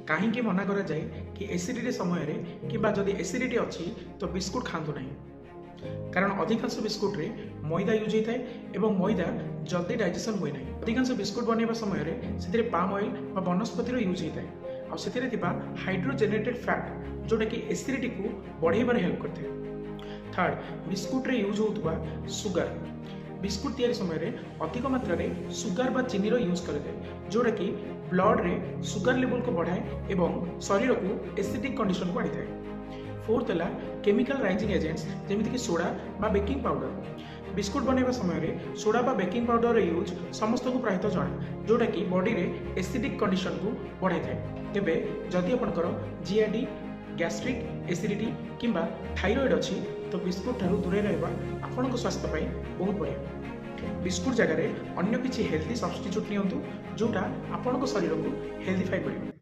कहीं मना करा जाए कि एसिडिटी समय कि जदि एसिडिटी अच्छी तो बिस्कुट खातु ना कारण अधिकांश बिस्कुट रे मैदा यूज होता है और मैदा जल्दी डाइजेशन हुए ना। अधिकांश बिस्कुट बनवा समय से पाम ऑयल वनस्पतिर यूज होता है और से हाइड्रोजेनेटेड फैट जोटा कि एसिडिटी को बढ़ाइबार हेल्प करते हैं। थर्ड, बिस्कुट रे यूज होता सुगर। बिस्कुट तैयारी समय अधिक मात्रा रे सुगर बा चीनी यूज करें जोटा कि ब्लड रे सुगर लेवल को बढ़ाए एवं शरीर को एसिडिक कंडीशन को आनी था। फोर्थ है केमिकल राइजिंग एजेंट्स जमीक सोडा बा बेकिंग पाउडर। बिस्कुट बनवा समय सोडा बा बेकिंग पाउडर यूज समस्त को प्रायतः जना जोटा कि बॉडी रे एसिडिक कंडीशन को बढ़ाई थाए। तेबे जदि आपनकर जीआरडी, गैस्ट्रिक एसिडिटी किंबा थाइरॉइड अच्छी तो बिस्कुट ठारू दूरे रहा आपन स्वास्थ्य बहुत बढ़िया। बिस्कुट जगह अन्य किसी हेल्थी सब्स्टिट्यूट नियंतु जोटा आपन शरीर को हेल्थीफाई करिवो।